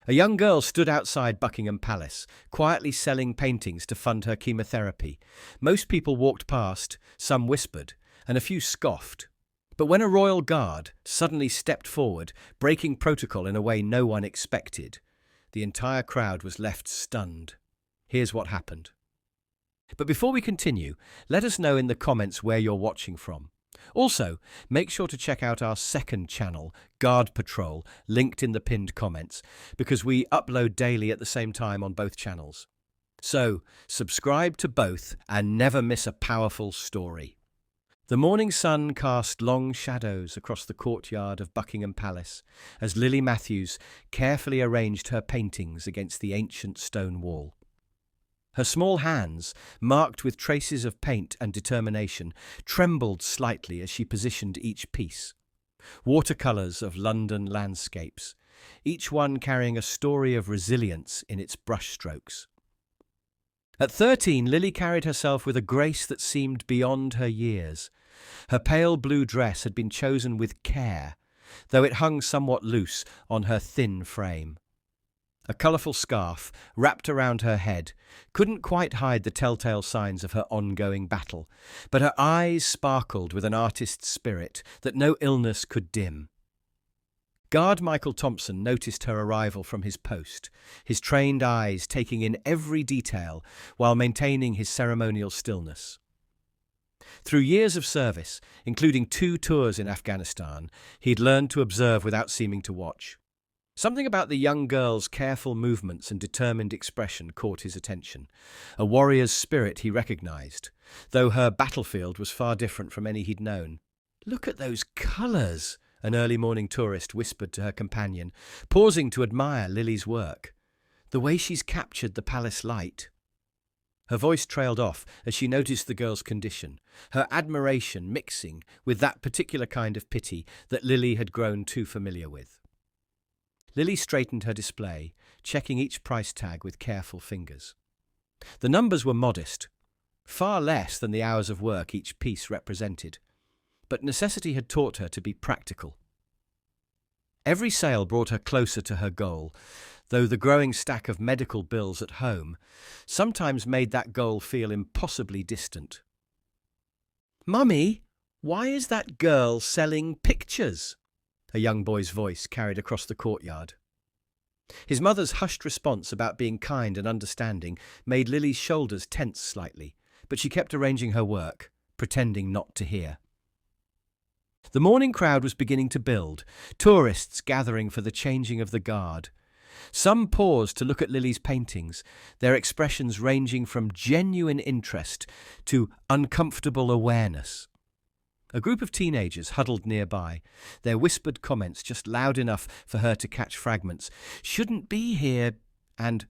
A young girl stood outside Buckingham Palace, quietly selling paintings to fund her chemotherapy. Most people walked past, some whispered, and a few scoffed. But when a royal guard suddenly stepped forward, breaking protocol in a way no one expected, the entire crowd was left stunned. Here's what happened. But before we continue, let us know in the comments where you're watching from. Also, make sure to check out our second channel, Guard Patrol, linked in the pinned comments, because we upload daily at the same time on both channels. So, subscribe to both and never miss a powerful story. The morning sun cast long shadows across the courtyard of Buckingham Palace as Lily Matthews carefully arranged her paintings against the ancient stone wall. Her small hands, marked with traces of paint and determination, trembled slightly as she positioned each piece. Watercolours of London landscapes, each one carrying a story of resilience in its brushstrokes. At 13, Lily carried herself with a grace that seemed beyond her years. Her pale blue dress had been chosen with care, though it hung somewhat loose on her thin frame. A colourful scarf, wrapped around her head, couldn't quite hide the telltale signs of her ongoing battle, but her eyes sparkled with an artist's spirit that no illness could dim. Guard Michael Thompson noticed her arrival from his post, his trained eyes taking in every detail while maintaining his ceremonial stillness. Through years of service, including 2 tours in Afghanistan, he'd learned to observe without seeming to watch. Something about the young girl's careful movements and determined expression caught his attention, a warrior's spirit he recognized, though her battlefield was far different from any he'd known. "Look at those colours," an early morning tourist whispered to her companion, pausing to admire Lily's work. "The way she's captured the palace light." Her voice trailed off as she noticed the girl's condition, her admiration mixing with that particular kind of pity that Lily had grown too familiar with. Lily straightened her display, checking each price tag with careful fingers. The numbers were modest, far less than the hours of work each piece represented, but necessity had taught her to be practical. Every sale brought her closer to her goal, though the growing stack of medical bills at home sometimes made that goal feel impossibly distant. "Mummy, why is that girl selling pictures?" A young boy's voice carried across the courtyard. His mother's hushed response about being kind and understanding made Lily's shoulders tense slightly, but she kept arranging her work, pretending not to hear. The morning crowd was beginning to build, tourists gathering for the changing of the guard. Some paused to look at Lily's paintings, their expressions ranging from genuine interest to uncomfortable awareness. A group of teenagers huddled nearby, their whispered comments just loud enough for her to catch fragments. "Shouldn't be here," and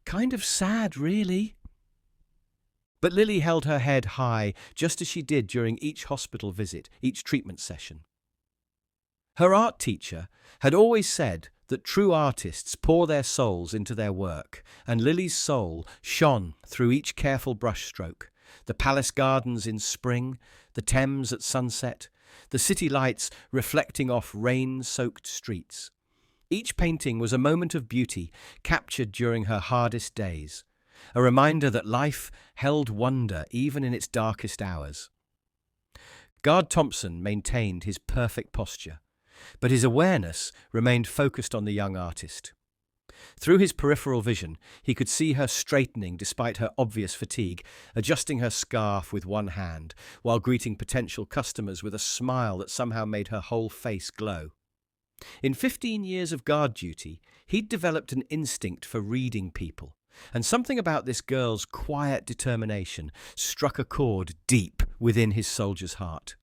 "kind of sad, really." But Lily held her head high, just as she did during each hospital visit, each treatment session. Her art teacher had always said that true artists pour their souls into their work, and Lily's soul shone through each careful brushstroke. The palace gardens in spring, the Thames at sunset, the city lights reflecting off rain-soaked streets. Each painting was a moment of beauty captured during her hardest days, a reminder that life held wonder even in its darkest hours. Guard Thompson maintained his perfect posture, but his awareness remained focused on the young artist. Through his peripheral vision, he could see her straightening despite her obvious fatigue, adjusting her scarf with one hand, while greeting potential customers with a smile that somehow made her whole face glow. In 15 years of guard duty, he'd developed an instinct for reading people, and something about this girl's quiet determination struck a chord deep within his soldier's heart.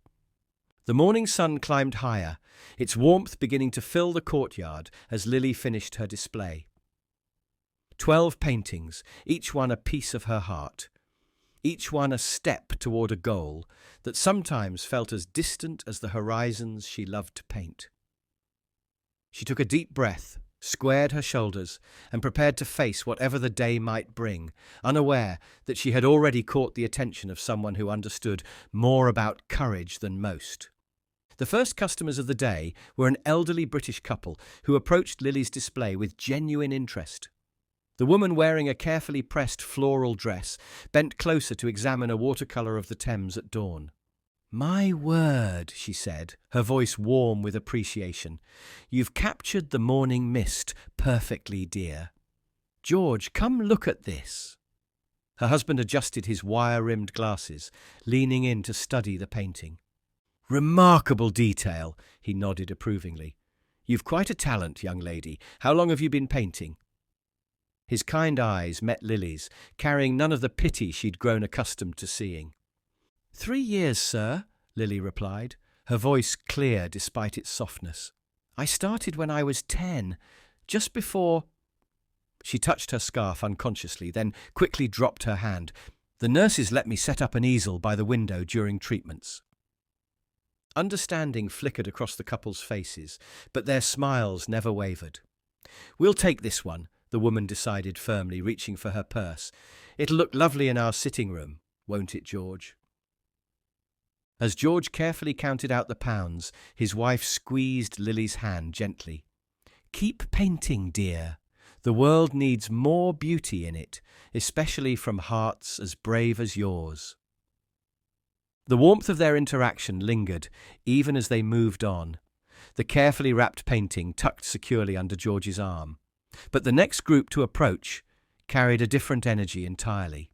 The morning sun climbed higher, its warmth beginning to fill the courtyard as Lily finished her display. 12 paintings, each one a piece of her heart, each one a step toward a goal that sometimes felt as distant as the horizons she loved to paint. She took a deep breath, squared her shoulders, and prepared to face whatever the day might bring, unaware that she had already caught the attention of someone who understood more about courage than most. The first customers of the day were an elderly British couple who approached Lily's display with genuine interest. The woman, wearing a carefully pressed floral dress, bent closer to examine a watercolour of the Thames at dawn. "My word," she said, her voice warm with appreciation. "You've captured the morning mist perfectly, dear. George, come look at this." Her husband adjusted his wire-rimmed glasses, leaning in to study the painting. "Remarkable detail," he nodded approvingly. "You've quite a talent, young lady. How long have you been painting?" His kind eyes met Lily's, carrying none of the pity she'd grown accustomed to seeing. "3 years, sir," Lily replied, her voice clear despite its softness. "I started when I was 10, just before—" She touched her scarf unconsciously, then quickly dropped her hand. "The nurses let me set up an easel by the window during treatments." Understanding flickered across the couple's faces, but their smiles never wavered. "We'll take this one," the woman decided firmly, reaching for her purse. "It'll look lovely in our sitting room, won't it, George?" As George carefully counted out the pounds, his wife squeezed Lily's hand gently. "Keep painting, dear. The world needs more beauty in it, especially from hearts as brave as yours." The warmth of their interaction lingered, even as they moved on, the carefully wrapped painting tucked securely under George's arm. But the next group to approach carried a different energy entirely.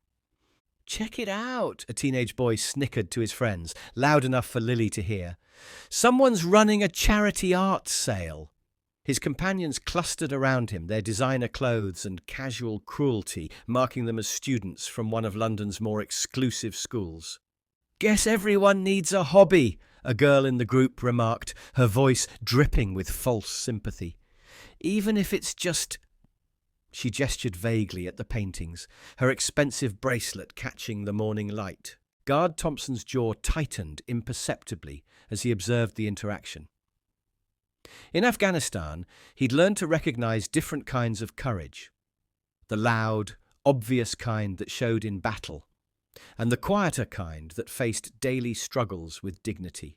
"Check it out," a teenage boy snickered to his friends, loud enough for Lily to hear. "Someone's running a charity art sale." His companions clustered around him, their designer clothes and casual cruelty marking them as students from one of London's more exclusive schools. "Guess everyone needs a hobby," a girl in the group remarked, her voice dripping with false sympathy. "Even if it's just—" She gestured vaguely at the paintings, her expensive bracelet catching the morning light. Guard Thompson's jaw tightened imperceptibly as he observed the interaction. In Afghanistan, he'd learned to recognize different kinds of courage. The loud, obvious kind that showed in battle, and the quieter kind that faced daily struggles with dignity.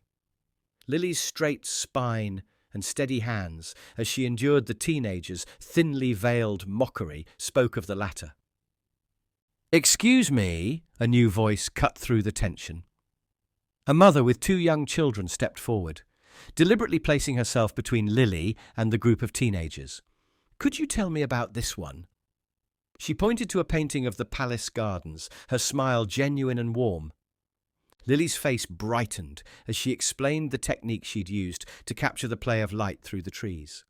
Lily's straight spine and steady hands, as she endured the teenagers' thinly veiled mockery, spoke of the latter. "Excuse me," a new voice cut through the tension. A mother with 2 young children stepped forward, deliberately placing herself between Lily and the group of teenagers. "Could you tell me about this one?" She pointed to a painting of the palace gardens, her smile genuine and warm. Lily's face brightened as she explained the technique she'd used to capture the play of light through the trees.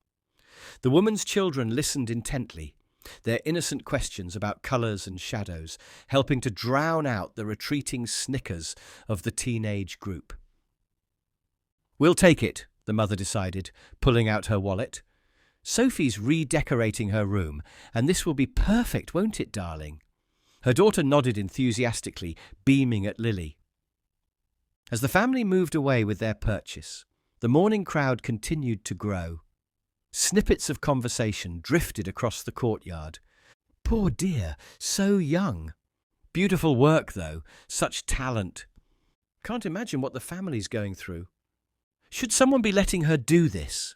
The woman's children listened intently, their innocent questions about colours and shadows helping to drown out the retreating snickers of the teenage group. "We'll take it," the mother decided, pulling out her wallet. "Sophie's redecorating her room, and this will be perfect, won't it, darling?" Her daughter nodded enthusiastically, beaming at Lily. As the family moved away with their purchase, the morning crowd continued to grow. Snippets of conversation drifted across the courtyard. "Poor dear, so young. Beautiful work, though, such talent. Can't imagine what the family's going through. Should someone be letting her do this?"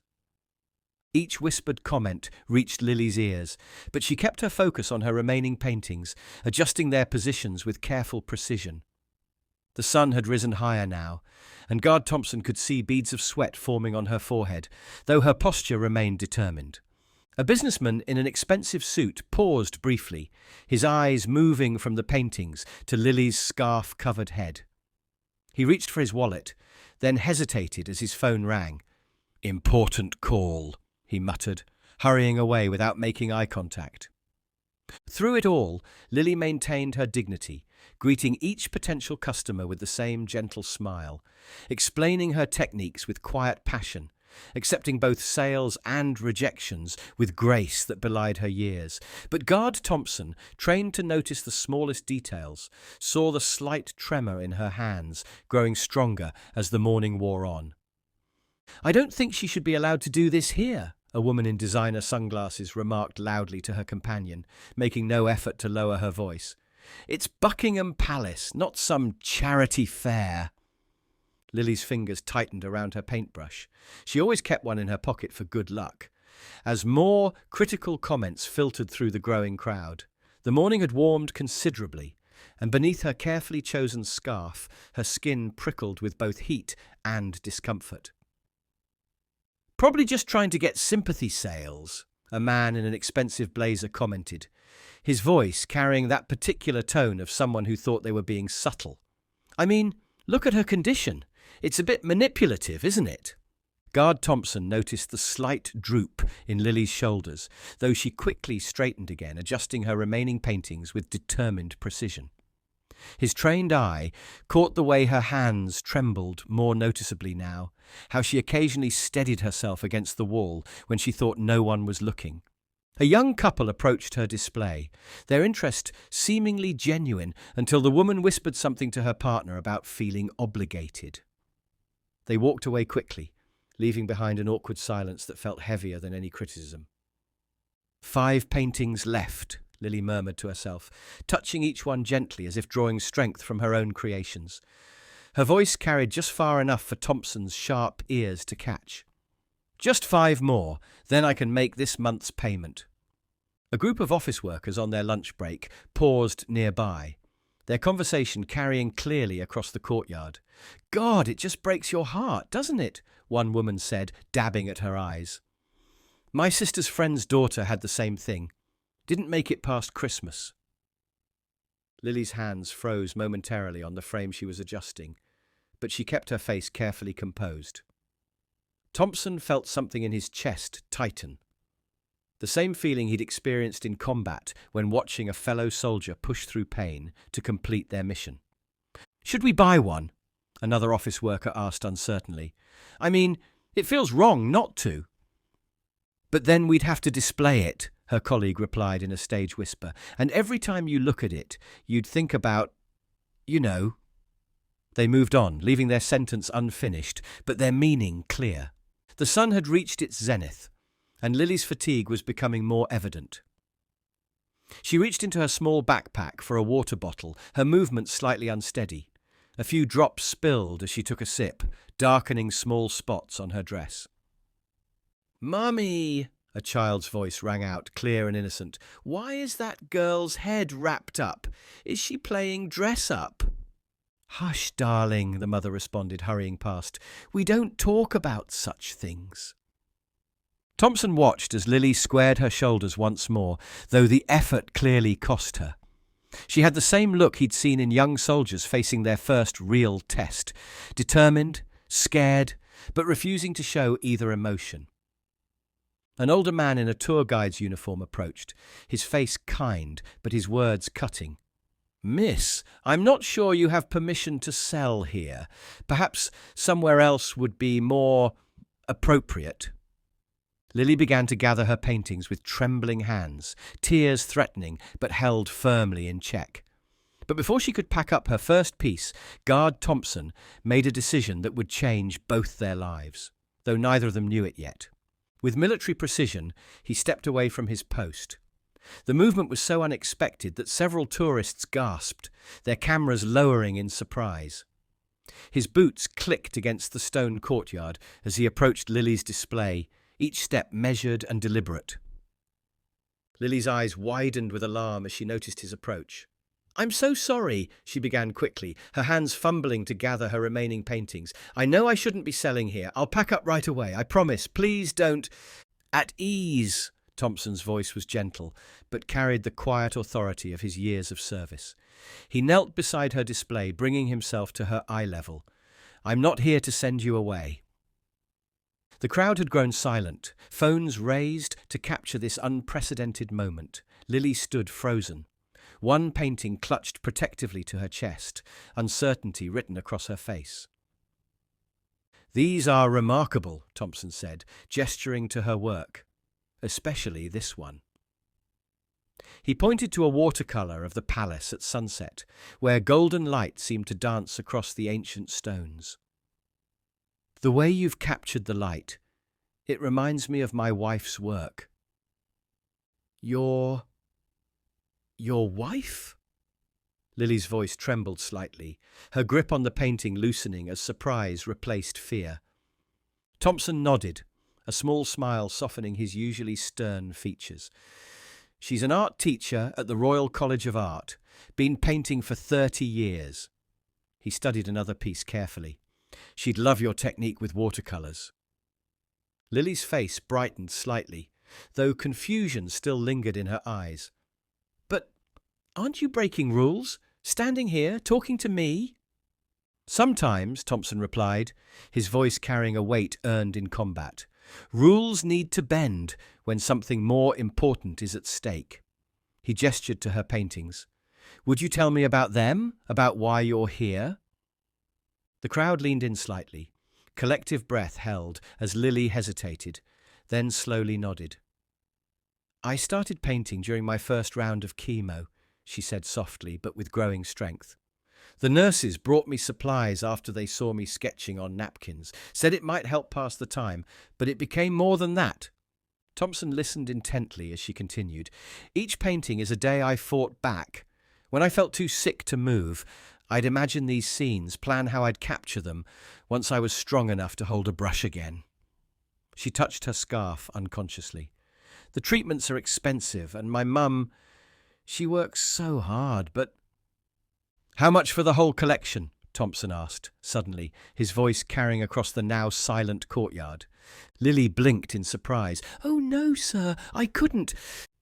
Each whispered comment reached Lily's ears, but she kept her focus on her remaining paintings, adjusting their positions with careful precision. The sun had risen higher now, and Guard Thompson could see beads of sweat forming on her forehead, though her posture remained determined. A businessman in an expensive suit paused briefly, his eyes moving from the paintings to Lily's scarf-covered head. He reached for his wallet, then hesitated as his phone rang. "Important call," he muttered, hurrying away without making eye contact. Through it all, Lily maintained her dignity, greeting each potential customer with the same gentle smile, explaining her techniques with quiet passion, accepting both sales and rejections with grace that belied her years. But Guard Thompson, trained to notice the smallest details, saw the slight tremor in her hands growing stronger as the morning wore on. "I don't think she should be allowed to do this here," a woman in designer sunglasses remarked loudly to her companion, making no effort to lower her voice. "It's Buckingham Palace, not some charity fair." Lily's fingers tightened around her paintbrush. She always kept one in her pocket for good luck. As more critical comments filtered through the growing crowd, the morning had warmed considerably, and beneath her carefully chosen scarf, her skin prickled with both heat and discomfort. "Probably just trying to get sympathy sales," a man in an expensive blazer commented, his voice carrying that particular tone of someone who thought they were being subtle. "I mean, look at her condition. It's a bit manipulative, isn't it?" Guard Thompson noticed the slight droop in Lily's shoulders, though she quickly straightened again, adjusting her remaining paintings with determined precision. His trained eye caught the way her hands trembled more noticeably now, how she occasionally steadied herself against the wall when she thought no one was looking. A young couple approached her display, their interest seemingly genuine until the woman whispered something to her partner about feeling obligated. They walked away quickly, leaving behind an awkward silence that felt heavier than any criticism. "5 paintings left," Lily murmured to herself, touching each one gently as if drawing strength from her own creations. Her voice carried just far enough for Thompson's sharp ears to catch. "Just 5 more, then I can make this month's payment." A group of office workers on their lunch break paused nearby, their conversation carrying clearly across the courtyard. "God, it just breaks your heart, doesn't it?" one woman said, dabbing at her eyes. "My sister's friend's daughter had the same thing. Didn't make it past Christmas." Lily's hands froze momentarily on the frame she was adjusting, but she kept her face carefully composed. Thompson felt something in his chest tighten. The same feeling he'd experienced in combat when watching a fellow soldier push through pain to complete their mission. "Should we buy one?" another office worker asked uncertainly. "I mean, it feels wrong not to." "But then we'd have to display it," her colleague replied in a stage whisper, "and every time you look at it, you'd think about, you know." They moved on, leaving their sentence unfinished, but their meaning clear. The sun had reached its zenith, and Lily's fatigue was becoming more evident. She reached into her small backpack for a water bottle, her movements slightly unsteady. A few drops spilled as she took a sip, darkening small spots on her dress. "Mummy," a child's voice rang out, clear and innocent. "Why is that girl's head wrapped up? Is she playing dress-up?" "Hush, darling," the mother responded, hurrying past. "We don't talk about such things." Thompson watched as Lily squared her shoulders once more, though the effort clearly cost her. She had the same look he'd seen in young soldiers facing their first real test, determined, scared, but refusing to show either emotion. An older man in a tour guide's uniform approached, his face kind, but his words cutting. "Miss, I'm not sure you have permission to sell here. Perhaps somewhere else would be more appropriate." Lily began to gather her paintings with trembling hands, tears threatening but held firmly in check. But before she could pack up her first piece, Guard Thompson made a decision that would change both their lives, though neither of them knew it yet. With military precision, he stepped away from his post. The movement was so unexpected that several tourists gasped, their cameras lowering in surprise. His boots clicked against the stone courtyard as he approached Lily's display, each step measured and deliberate. Lily's eyes widened with alarm as she noticed his approach. "I'm so sorry," she began quickly, her hands fumbling to gather her remaining paintings. "I know I shouldn't be selling here. I'll pack up right away, I promise. Please don't—" "At ease," Thompson's voice was gentle, but carried the quiet authority of his years of service. He knelt beside her display, bringing himself to her eye level. "I'm not here to send you away." The crowd had grown silent, phones raised to capture this unprecedented moment. Lily stood frozen, one painting clutched protectively to her chest, uncertainty written across her face. "These are remarkable," Thompson said, gesturing to her work, "especially this one." He pointed to a watercolour of the palace at sunset, where golden light seemed to dance across the ancient stones. "The way you've captured the light, it reminds me of my wife's work." Your wife?" Lily's voice trembled slightly, her grip on the painting loosening as surprise replaced fear. Thompson nodded, a small smile softening his usually stern features. She's an art teacher at the Royal College of Art, been painting for 30 years. He studied another piece carefully. She'd love your technique with watercolours. Lily's face brightened slightly, though confusion still lingered in her eyes. But aren't you breaking rules? Standing here, talking to me? Sometimes, Thompson replied, his voice carrying a weight earned in combat. Rules need to bend when something more important is at stake. He gestured to her paintings. Would you tell me about them? About why you're here? The crowd leaned in slightly. Collective breath held as Lily hesitated, then slowly nodded. I started painting during my first round of chemo, she said softly but with growing strength. The nurses brought me supplies after they saw me sketching on napkins, said it might help pass the time, but it became more than that. Thompson listened intently as she continued. Each painting is a day I fought back. When I felt too sick to move, I'd imagine these scenes, plan how I'd capture them, once I was strong enough to hold a brush again. She touched her scarf unconsciously. The treatments are expensive, and my mum, she works so hard, but... How much for the whole collection? Thompson asked, suddenly, his voice carrying across the now silent courtyard. Lily blinked in surprise. Oh, no, sir, I couldn't.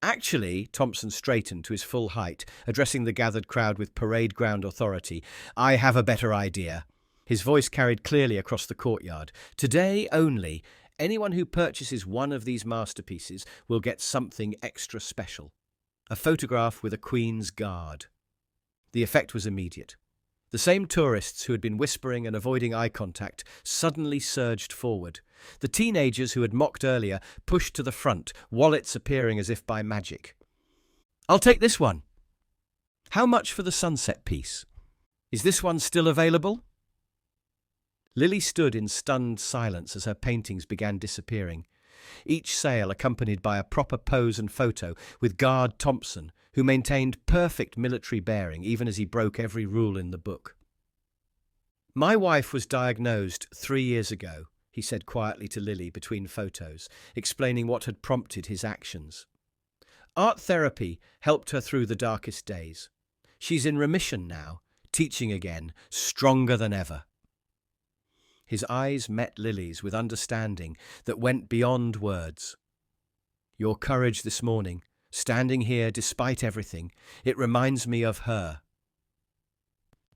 Actually, Thompson straightened to his full height, addressing the gathered crowd with parade ground authority. I have a better idea. His voice carried clearly across the courtyard. Today only, anyone who purchases one of these masterpieces will get something extra special. A photograph with a Queen's Guard. The effect was immediate. The same tourists who had been whispering and avoiding eye contact suddenly surged forward. The teenagers who had mocked earlier pushed to the front, wallets appearing as if by magic. I'll take this one. How much for the sunset piece? Is this one still available? Lily stood in stunned silence as her paintings began disappearing. Each sale accompanied by a proper pose and photo with Guard Thompson, who maintained perfect military bearing even as he broke every rule in the book. My wife was diagnosed 3 years ago, he said quietly to Lily between photos, explaining what had prompted his actions. Art therapy helped her through the darkest days. She's in remission now, teaching again, stronger than ever. His eyes met Lily's with understanding that went beyond words. Your courage this morning, standing here despite everything, it reminds me of her.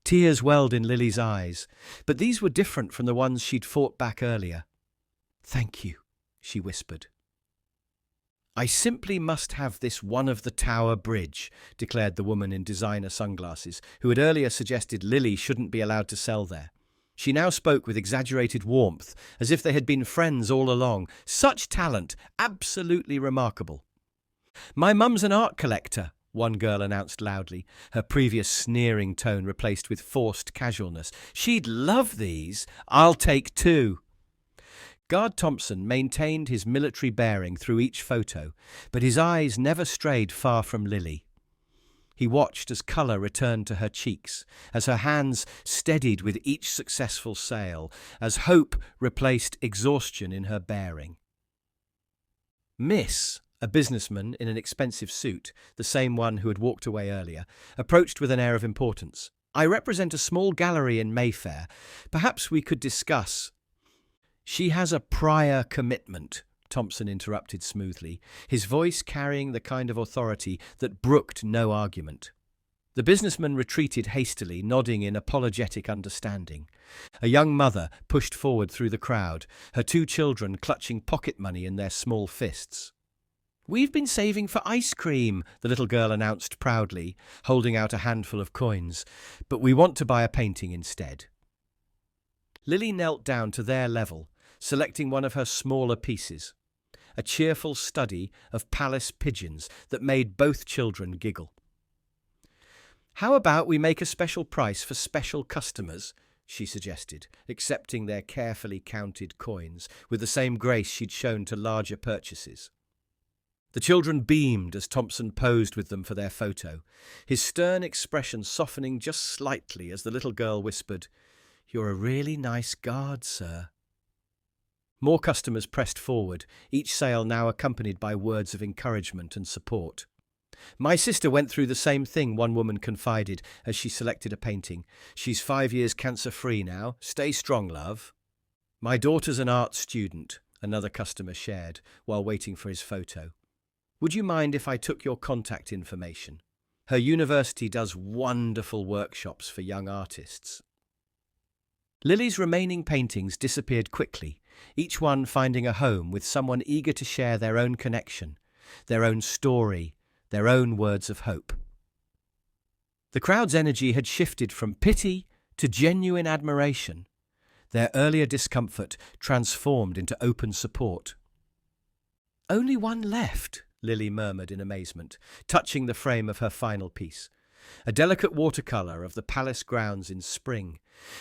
Tears welled in Lily's eyes, but these were different from the ones she'd fought back earlier. Thank you, she whispered. I simply must have this one of the Tower Bridge, declared the woman in designer sunglasses, who had earlier suggested Lily shouldn't be allowed to sell there. She now spoke with exaggerated warmth, as if they had been friends all along. Such talent, absolutely remarkable. My mum's an art collector, one girl announced loudly, her previous sneering tone replaced with forced casualness. She'd love these. I'll take 2. Guard Thompson maintained his military bearing through each photo, but his eyes never strayed far from Lily. He watched as colour returned to her cheeks, as her hands steadied with each successful sale, as hope replaced exhaustion in her bearing. Miss, a businessman in an expensive suit, the same one who had walked away earlier, approached with an air of importance. I represent a small gallery in Mayfair. Perhaps we could discuss. She has a prior commitment, Thompson interrupted smoothly, his voice carrying the kind of authority that brooked no argument. The businessman retreated hastily, nodding in apologetic understanding. A young mother pushed forward through the crowd, her 2 children clutching pocket money in their small fists. We've been saving for ice cream, the little girl announced proudly, holding out a handful of coins, but we want to buy a painting instead. Lily knelt down to their level, selecting one of her smaller pieces, a cheerful study of palace pigeons that made both children giggle. How about we make a special price for special customers, she suggested, accepting their carefully counted coins with the same grace she'd shown to larger purchases. The children beamed as Thompson posed with them for their photo, his stern expression softening just slightly as the little girl whispered, "You're a really nice guard, sir." More customers pressed forward, each sale now accompanied by words of encouragement and support. "My sister went through the same thing," one woman confided as she selected a painting. "She's 5 years cancer-free now. Stay strong, love." "My daughter's an art student," another customer shared while waiting for his photo. "Would you mind if I took your contact information? Her university does wonderful workshops for young artists." Lily's remaining paintings disappeared quickly, each one finding a home with someone eager to share their own connection, their own story, their own words of hope. The crowd's energy had shifted from pity to genuine admiration, their earlier discomfort transformed into open support. "Only one left," Lily murmured in amazement, touching the frame of her final piece. A delicate watercolour of the palace grounds in spring,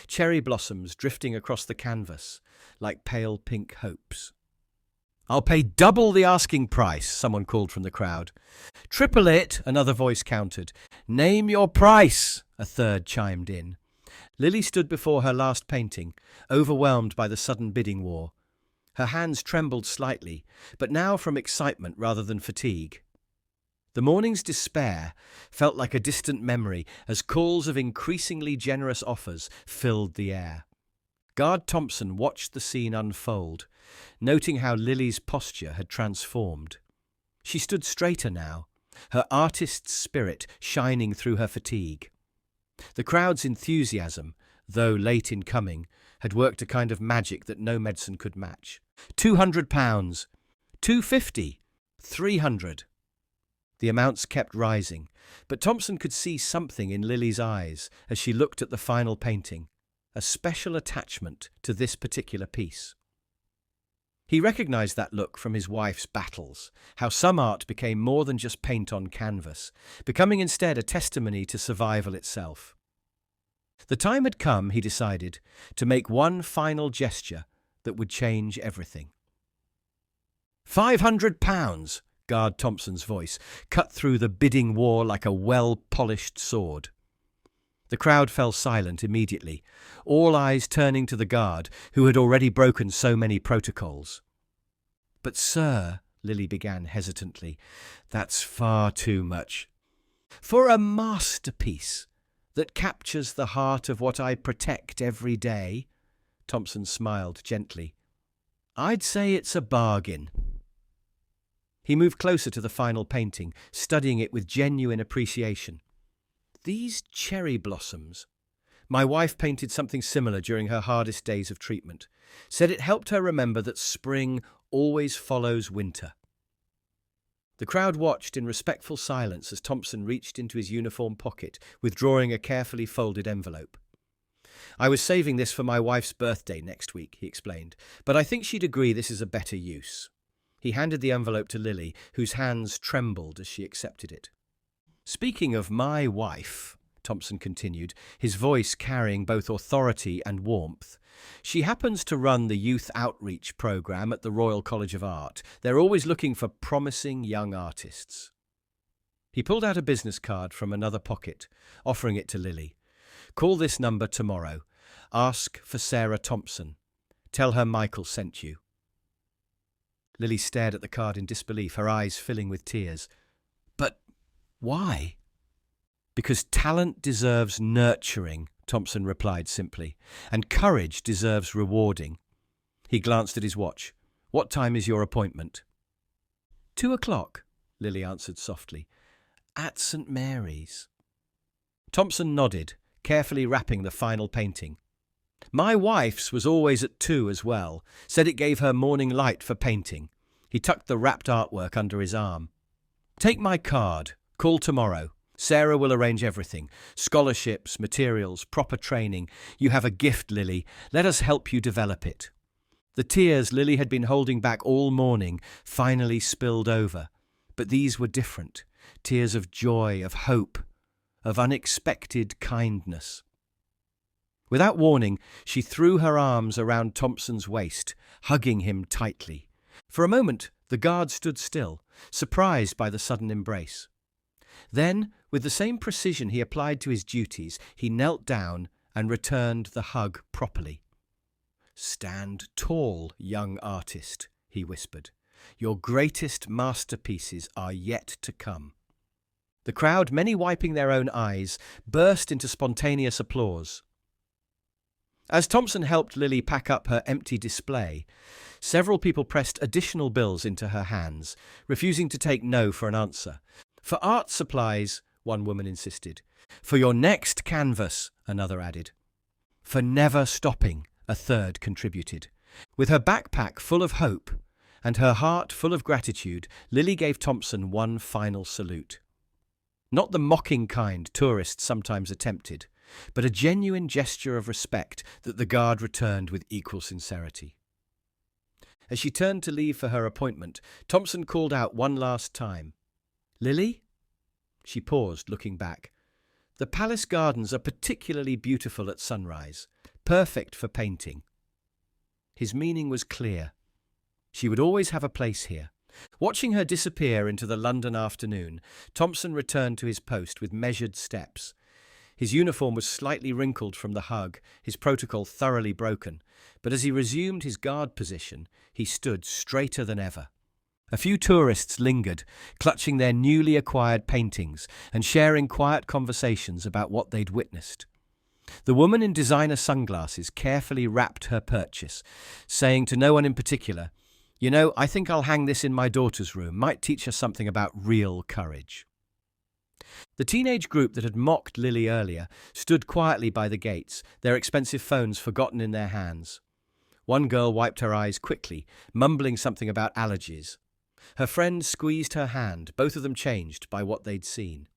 cherry blossoms drifting across the canvas like pale pink hopes. "I'll pay double the asking price," someone called from the crowd. "Triple it," another voice countered. "Name your price," a third chimed in. Lily stood before her last painting, overwhelmed by the sudden bidding war. Her hands trembled slightly, but now from excitement rather than fatigue. The morning's despair felt like a distant memory as calls of increasingly generous offers filled the air. Guard Thompson watched the scene unfold, noting how Lily's posture had transformed. She stood straighter now, her artist's spirit shining through her fatigue. The crowd's enthusiasm, though late in coming, had worked a kind of magic that no medicine could match. £200, £250, £300. The amounts kept rising, but Thompson could see something in Lily's eyes as she looked at the final painting, a special attachment to this particular piece. He recognized that look from his wife's battles, how some art became more than just paint on canvas, becoming instead a testimony to survival itself. The time had come, he decided, to make one final gesture that would change everything. £500! Guard Thompson's voice cut through the bidding war like a well-polished sword. The crowd fell silent immediately, all eyes turning to the guard who had already broken so many protocols. "But sir," Lily began hesitantly, "that's far too much. For a masterpiece that captures the heart of what I protect every day," Thompson smiled gently, "I'd say it's a bargain." He moved closer to the final painting, studying it with genuine appreciation. "These cherry blossoms. My wife painted something similar during her hardest days of treatment. Said it helped her remember that spring always follows winter." The crowd watched in respectful silence as Thompson reached into his uniform pocket, withdrawing a carefully folded envelope. "I was saving this for my wife's birthday next week," he explained, "but I think she'd agree this is a better use." He handed the envelope to Lily, whose hands trembled as she accepted it. "Speaking of my wife," Thompson continued, his voice carrying both authority and warmth, "she happens to run the youth outreach program at the Royal College of Art. They're always looking for promising young artists." He pulled out a business card from another pocket, offering it to Lily. "Call this number tomorrow. Ask for Sarah Thompson. Tell her Michael sent you." Lily stared at the card in disbelief, her eyes filling with tears. "But why?" "Because talent deserves nurturing," Thompson replied simply, "and courage deserves rewarding." He glanced at his watch. "What time is your appointment?" 2:00, Lily answered softly. "At St. Mary's." Thompson nodded, carefully wrapping the final painting. "My wife's was always at 2 as well. Said it gave her morning light for painting." He tucked the wrapped artwork under his arm. "Take my card. Call tomorrow. Sarah will arrange everything. Scholarships, materials, proper training. You have a gift, Lily. Let us help you develop it." The tears Lily had been holding back all morning finally spilled over. But these were different. Tears of joy, of hope, of unexpected kindness. Without warning, she threw her arms around Thompson's waist, hugging him tightly. For a moment, the guard stood still, surprised by the sudden embrace. Then, with the same precision he applied to his duties, he knelt down and returned the hug properly. "Stand tall, young artist," he whispered. "Your greatest masterpieces are yet to come." The crowd, many wiping their own eyes, burst into spontaneous applause. As Thompson helped Lily pack up her empty display, several people pressed additional bills into her hands, refusing to take no for an answer. "For art supplies," one woman insisted. "For your next canvas," another added. "For never stopping," a third contributed. With her backpack full of hope and her heart full of gratitude, Lily gave Thompson one final salute. Not the mocking kind tourists sometimes attempted, but a genuine gesture of respect that the guard returned with equal sincerity. As she turned to leave for her appointment, Thompson called out one last time, "Lily?" She paused, looking back. "The palace gardens are particularly beautiful at sunrise, perfect for painting." His meaning was clear. She would always have a place here. Watching her disappear into the London afternoon, Thompson returned to his post with measured steps. His uniform was slightly wrinkled from the hug, his protocol thoroughly broken, but as he resumed his guard position, he stood straighter than ever. A few tourists lingered, clutching their newly acquired paintings and sharing quiet conversations about what they'd witnessed. The woman in designer sunglasses carefully wrapped her purchase, saying to no one in particular, "You know, I think I'll hang this in my daughter's room. Might teach her something about real courage." The teenage group that had mocked Lily earlier stood quietly by the gates, their expensive phones forgotten in their hands. One girl wiped her eyes quickly, mumbling something about allergies. Her friend squeezed her hand, both of them changed by what they'd seen.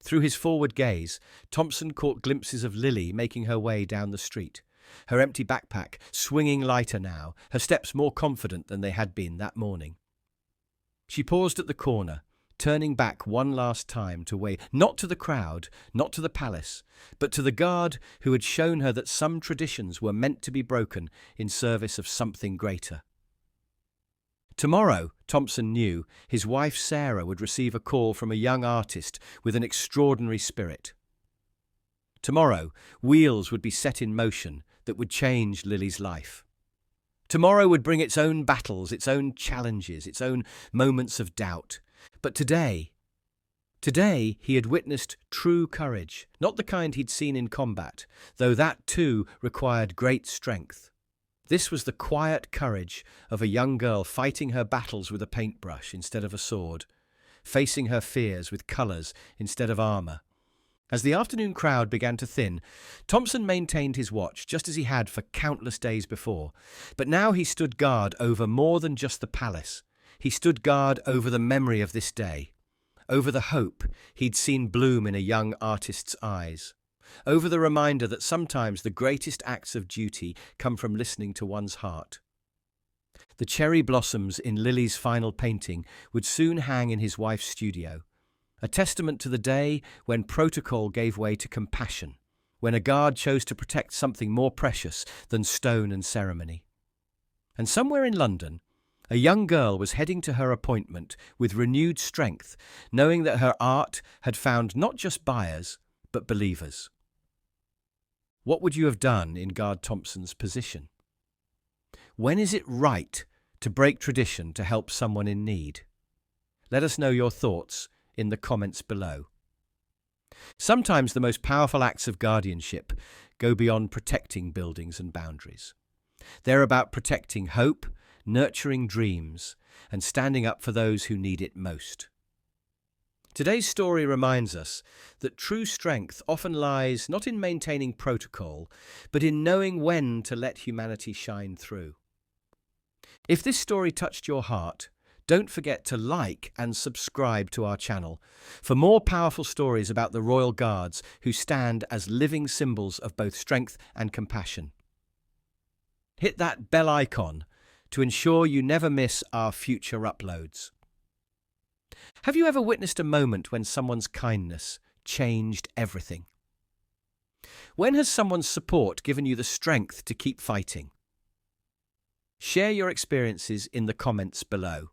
Through his forward gaze, Thompson caught glimpses of Lily making her way down the street, her empty backpack swinging lighter now, her steps more confident than they had been that morning. She paused at the corner, turning back one last time to wave, not to the crowd, not to the palace, but to the guard who had shown her that some traditions were meant to be broken in service of something greater. Tomorrow, Thompson knew, his wife Sarah would receive a call from a young artist with an extraordinary spirit. Tomorrow, wheels would be set in motion that would change Lily's life. Tomorrow would bring its own battles, its own challenges, its own moments of doubt. But today he had witnessed true courage, not the kind he'd seen in combat, though that too required great strength. This was the quiet courage of a young girl fighting her battles with a paintbrush instead of a sword, facing her fears with colours instead of armour. As the afternoon crowd began to thin, Thompson maintained his watch just as he had for countless days before, but now he stood guard over more than just the palace. He stood guard over the memory of this day, over the hope he'd seen bloom in a young artist's eyes, over the reminder that sometimes the greatest acts of duty come from listening to one's heart. The cherry blossoms in Lily's final painting would soon hang in his wife's studio, a testament to the day when protocol gave way to compassion, when a guard chose to protect something more precious than stone and ceremony. And somewhere in London, a young girl was heading to her appointment with renewed strength, knowing that her art had found not just buyers, but believers. What would you have done in Guard Thompson's position? When is it right to break tradition to help someone in need? Let us know your thoughts in the comments below. Sometimes the most powerful acts of guardianship go beyond protecting buildings and boundaries. They're about protecting hope, nurturing dreams, and standing up for those who need it most. Today's story reminds us that true strength often lies not in maintaining protocol, but in knowing when to let humanity shine through. If this story touched your heart, don't forget to like and subscribe to our channel for more powerful stories about the Royal Guards who stand as living symbols of both strength and compassion. Hit that bell icon to ensure you never miss our future uploads. Have you ever witnessed a moment when someone's kindness changed everything? When has someone's support given you the strength to keep fighting? Share your experiences in the comments below.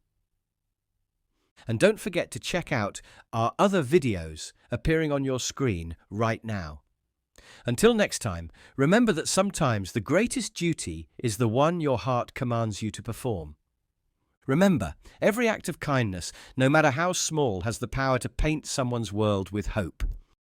And don't forget to check out our other videos appearing on your screen right now. Until next time, remember that sometimes the greatest duty is the one your heart commands you to perform. Remember, every act of kindness, no matter how small, has the power to paint someone's world with hope.